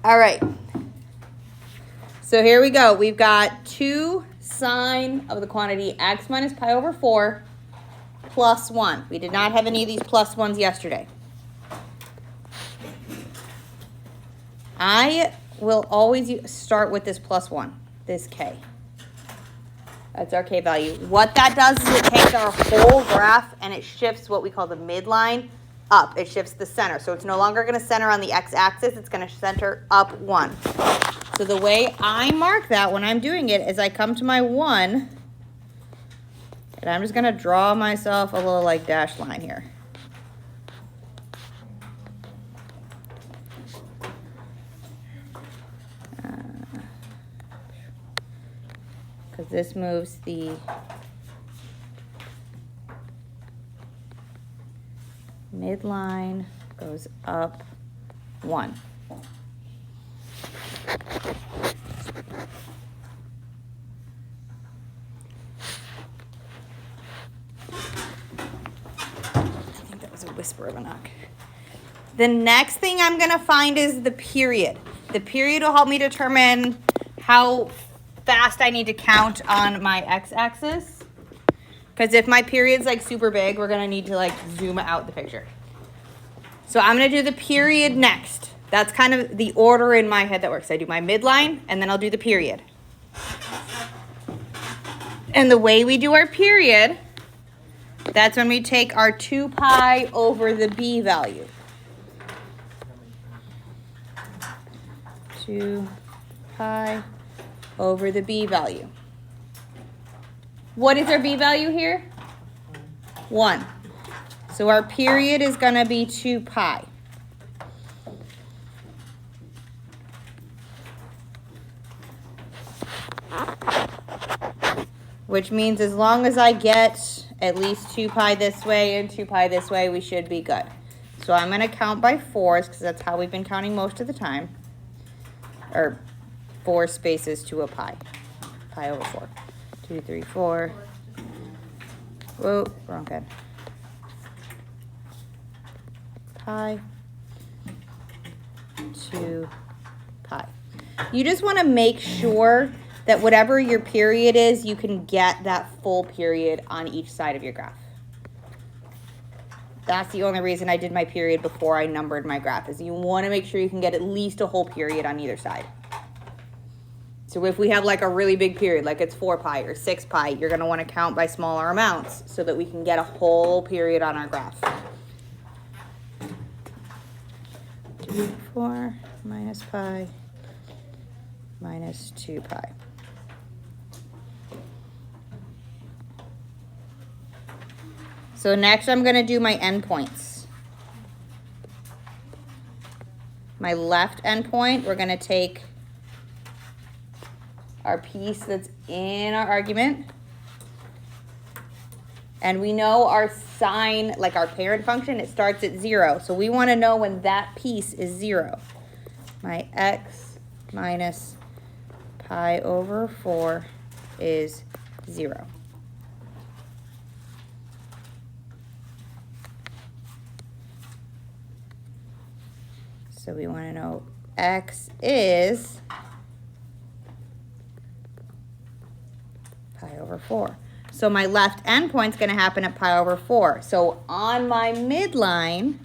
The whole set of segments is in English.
All right. So here we go. We've got 2 sine of the quantity x minus pi over 4 plus 1. We did not have any of these plus ones yesterday. I will always start with this plus 1, this k. That's our k value. What that does is it takes our whole graph and it shifts what we call the midline up. It shifts the center. So it's no longer going to center on the x-axis. It's going to center up 1. So the way I mark that when I'm doing it is I come to my 1, and I'm just going to draw myself a little like dashed line here. Because this moves the midline, goes up 1. I think that was a whisper of a knock. The next thing I'm going to find is the period. The period will help me determine how fast I need to count on my x-axis. Because if my period's like super big, we're going to need to like zoom out the picture. So I'm going to do the period next. That's kind of the order in my head that works. I do my midline and then I'll do the period. And the way we do our period, that's when we take our 2 pi over the b value. 2 pi over the b value. What is our b value here? 1. So our period is going to be 2 pi. Which means as long as I get at least 2 pi this way and 2 pi this way, we should be good. So I'm going to count by 4s because that's how we've been counting most of the time. Or 4 spaces to a pi. Pi over 4. 2, 3, 4. Whoa, wrong head. Pi. 2 pi. You just want to make sure that whatever your period is, you can get that full period on each side of your graph. That's the only reason I did my period before I numbered my graph, is you want to make sure you can get at least a whole period on either side. So if we have like a really big period, like it's 4 pi or 6 pi, you're going to want to count by smaller amounts so that we can get a whole period on our graph. 2, 4 minus pi minus 2 pi. So next I'm going to do my endpoints. My left endpoint, we're going to take our piece that's in our argument. And we know our sign, like our parent function, it starts at 0. So we want to know when that piece is 0. My x minus pi over 4 is 0. So we want to know x is pi over 4. So my left endpoint is going to happen at pi over 4. So on my midline,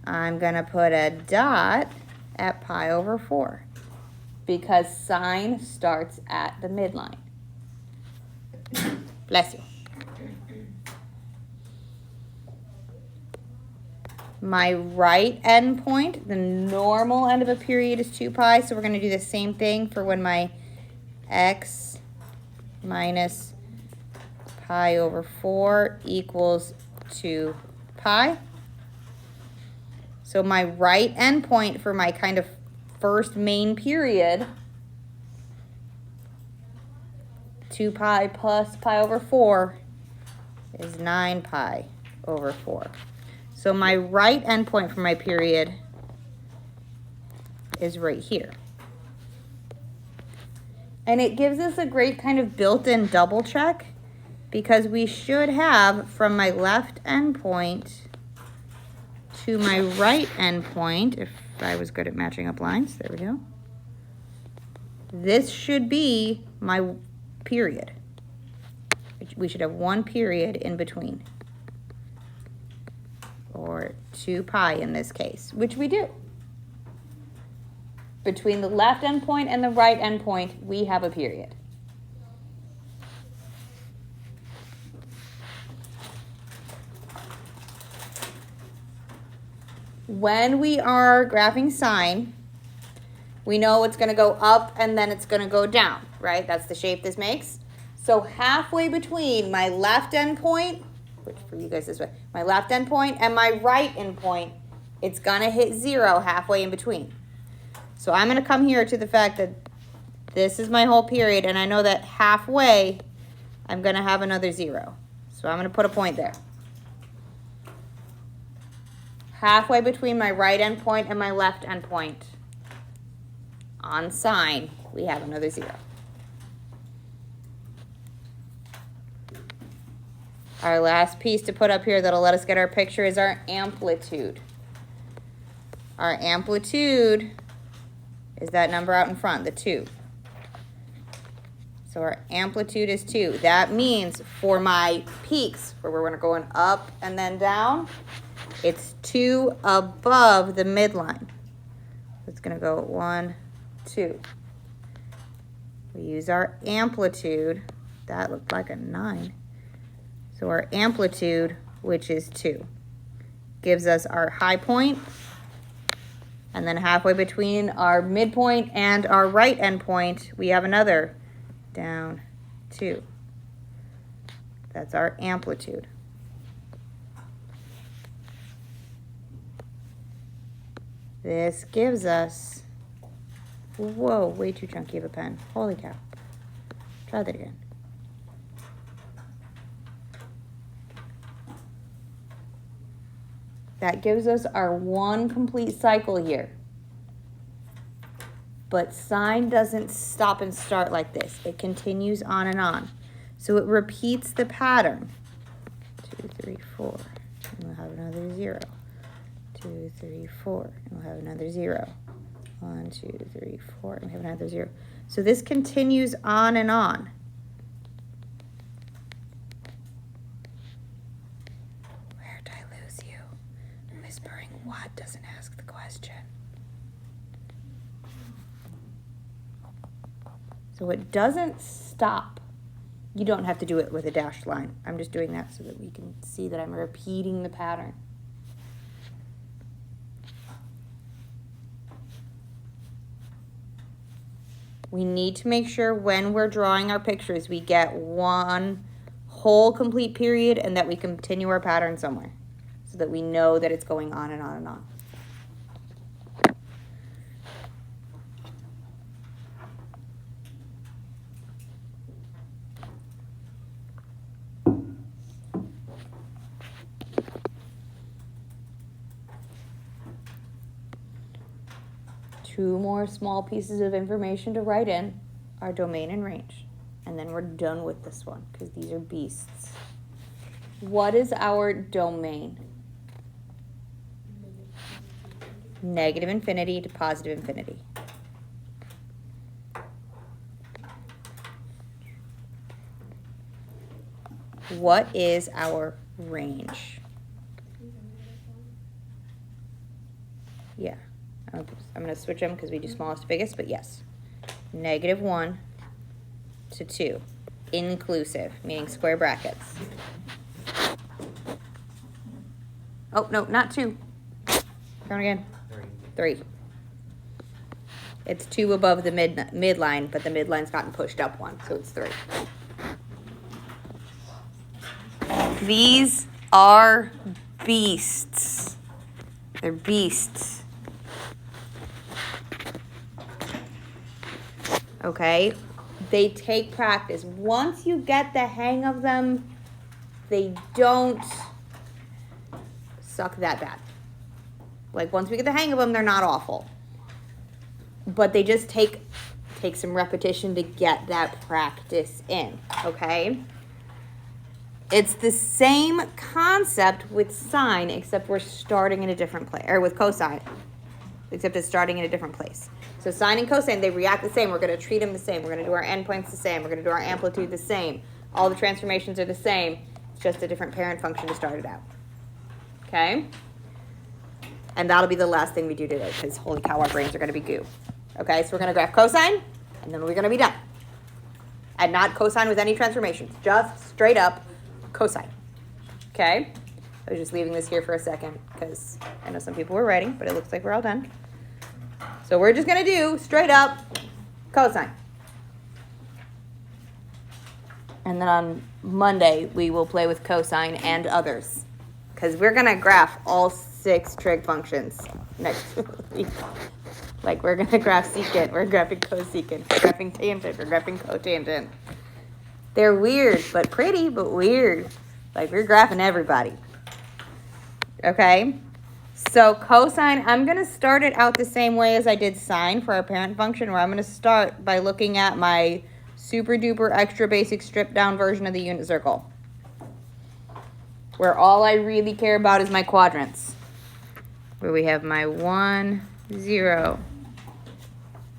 I'm going to put a dot at pi over 4 because sine starts at the midline. Bless you. My right endpoint, the normal end of a period is 2 pi. So we're going to do the same thing for when my x minus pi over 4 equals 2 pi. So my right endpoint for my kind of first main period, 2 pi plus pi over 4 is 9 pi over 4. So my right endpoint for my period is right here. And it gives us a great kind of built-in double check because we should have from my left endpoint to my right endpoint, if If I was good at matching up lines, there we go. This should be my period. We should have one period in between. Or 2 pi in this case, which we do. Between the left endpoint and the right endpoint, we have a period. When we are graphing sine, we know it's going to go up and then it's going to go down, right? That's the shape this makes. So halfway between my left endpoint, which for you guys this way, my left endpoint and my right endpoint, it's going to hit 0 halfway in between. So I'm going to come here to the fact that this is my whole period, and I know that halfway I'm going to have another 0. So I'm going to put a point there. Halfway between my right endpoint and my left endpoint on sine, we have another 0. Our last piece to put up here that'll let us get our picture is our amplitude. Our amplitude is that number out in front, the 2. So our amplitude is 2. That means for my peaks, where we're going up and then down, it's 2 above the midline. It's going to go 1, 2. We use our amplitude. That looked like a 9. So our amplitude, which is 2, gives us our high point. And then halfway between our midpoint and our right endpoint, we have another down 2. That's our amplitude. This gives us, whoa, way too chunky of a pen. Holy cow. Try that again. That gives us our one complete cycle here. But sine doesn't stop and start like this. It continues on and on. So it repeats the pattern. 2, 3, 4. And we'll have another 0. 2, 3, 4. And we'll have another 0. 1, 2, 3, 4. And we have another 0. So this continues on and on. Where did I lose you? Whispering what doesn't ask the question. So it doesn't stop. You don't have to do it with a dashed line. I'm just doing that so that we can see that I'm repeating the pattern. We need to make sure when we're drawing our pictures, we get one whole complete period and that we continue our pattern somewhere so that we know that it's going on and on and on. Two more small pieces of information to write in, our domain and range. And then we're done with this one because these are beasts. What is our domain? Negative infinity to positive infinity. What is our range? Yeah. I'm going to switch them because we do smallest to biggest, but yes. -1 to 2. Inclusive, meaning square brackets. Oh, no, not 2. Count again. 3. It's 2 above the midline, but the midline's gotten pushed up 1, so it's 3. These are beasts. They're beasts. Okay, they take practice. Once you get the hang of them, they don't suck that bad. Like once we get the hang of them, they're not awful. But they just take some repetition to get that practice in, okay? It's the same concept with sine, except we're starting in a different place, or with cosine. except it's starting in a different place. So sine and cosine, they react the same. We're going to treat them the same. We're going to do our endpoints the same. We're going to do our amplitude the same. All the transformations are the same. It's just a different parent function to start it out. Okay? And that'll be the last thing we do today, because holy cow, our brains are going to be goo. Okay, so we're going to graph cosine, and then we're going to be done. And not cosine with any transformations, just straight up cosine. Okay? I was just leaving this here for a second, because I know some people were writing, but it looks like we're all done. So we're just going to do straight up cosine. And then on Monday, we will play with cosine and others, because we're going to graph all 6 trig functions next week. Like, we're going to graph secant, we're graphing cosecant, we're graphing tangent, we're graphing cotangent. They're weird, but pretty, but weird. Like, we're graphing everybody. Okay? So cosine, I'm going to start it out the same way as I did sine for our parent function, where I'm going to start by looking at my super duper extra basic stripped down version of the unit circle, where all I really care about is my quadrants, where we have my 1, 0,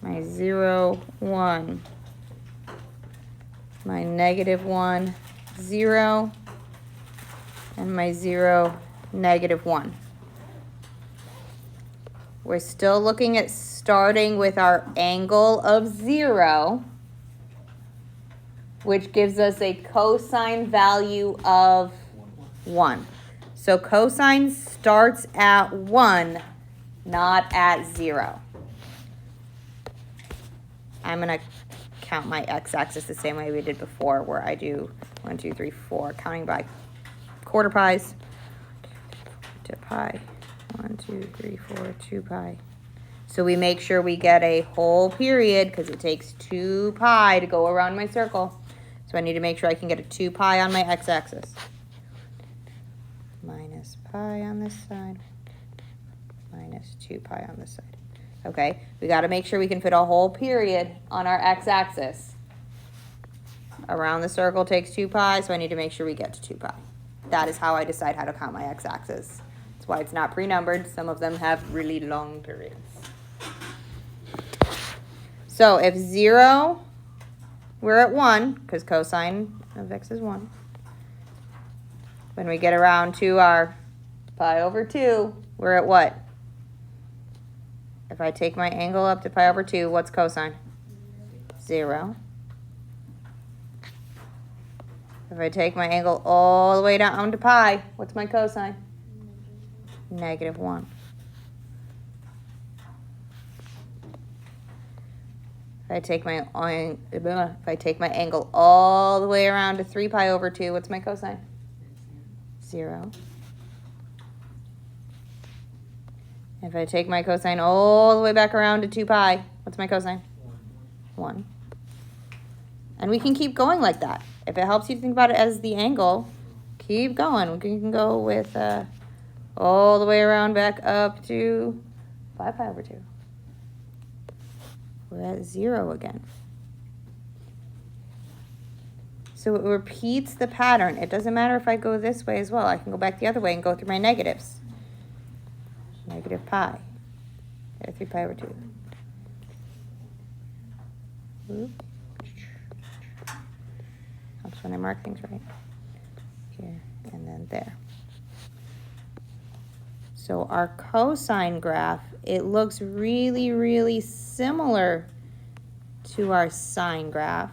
my 0, 1, my -1, 0, and my 0, -1. We're still looking at starting with our angle of 0, which gives us a cosine value of 1. So cosine starts at 1, not at 0. I'm going to count my x-axis the same way we did before, where I do 1, 2, 3, 4, counting by quarter pies to pi. 1, 2, 3, 4, 2 pi. So we make sure we get a whole period, because it takes 2 pi to go around my circle. So I need to make sure I can get a 2 pi on my x-axis. Minus pi on this side. Minus 2 pi on this side. Okay, we got to make sure we can fit a whole period on our x-axis. Around the circle takes 2 pi, so I need to make sure we get to 2 pi. That is how I decide how to count my x-axis. That's why it's not pre-numbered. Some of them have really long periods. So if 0, we're at 1, because cosine of x is 1. When we get around to our pi over 2, we're at what? If I take my angle up to pi over 2, what's cosine? 0. If I take my angle all the way down to pi, what's my cosine? -1. If I take my angle all the way around to 3 pi over 2, what's my cosine? 0. If I take my cosine all the way back around to 2 pi, what's my cosine? 1. And we can keep going like that. If it helps you think about it as the angle, keep going. We can go with all the way around back up to 5 pi over 2. We're at 0 again. So it repeats the pattern. It doesn't matter if I go this way as well. I can go back the other way and go through my negatives. Negative pi. 3 pi over 2. Oop. Helps when I mark things right. Here and then there. So our cosine graph, it looks really, really similar to our sine graph.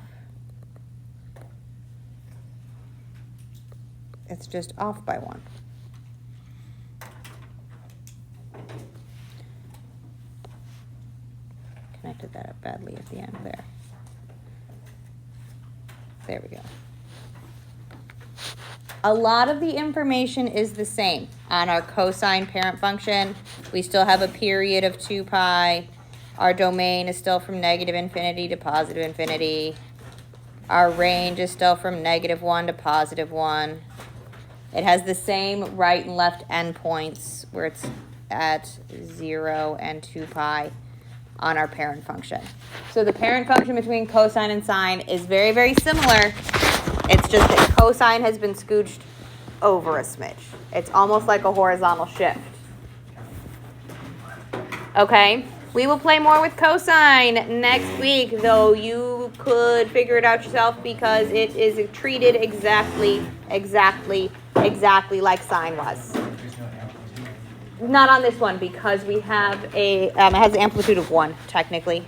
It's just off by 1. Connected that up badly at the end there. There we go. A lot of the information is the same. On our cosine parent function, we still have a period of 2 pi. Our domain is still from -infinity to +infinity. Our range is still from -1 to +1. It has the same right and left endpoints where it's at 0 and 2 pi on our parent function. So the parent function between cosine and sine is very, very similar. It's just that cosine has been scooched over a smidge. It's almost like a horizontal shift. Okay? We will play more with cosine next week, though you could figure it out yourself because it is treated exactly like sine was. Not on this one because we have it has an amplitude of 1, technically.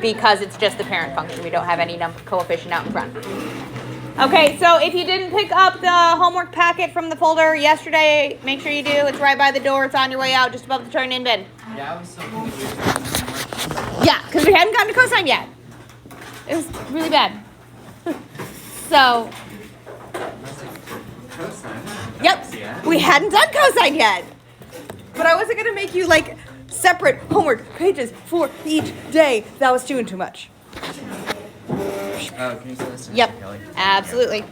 Because it's just the parent function. We don't have any coefficient out in front. Okay, so if you didn't pick up the homework packet from the folder yesterday, make sure you do. It's right by the door. It's on your way out, just above the turn-in bin. Yeah, I was so confused. Yeah, because we hadn't gotten to cosine yet. It was really bad. So, Cosine. yep, Yeah. we hadn't done cosine yet. But I wasn't going to make you, like, separate homework pages for each day. That was doing too much. Oh, can you say this to Yep, Kelly? absolutely.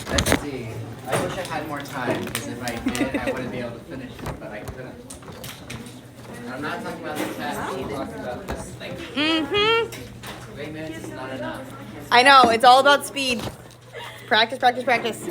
Let's see. I wish I had more time because if I did, I wouldn't be able to finish it, but I couldn't. I'm not talking about the test. I'm talking about this thing. Mm-hmm. 8 minutes is not enough. I know, it's all about speed. Practice, practice, practice.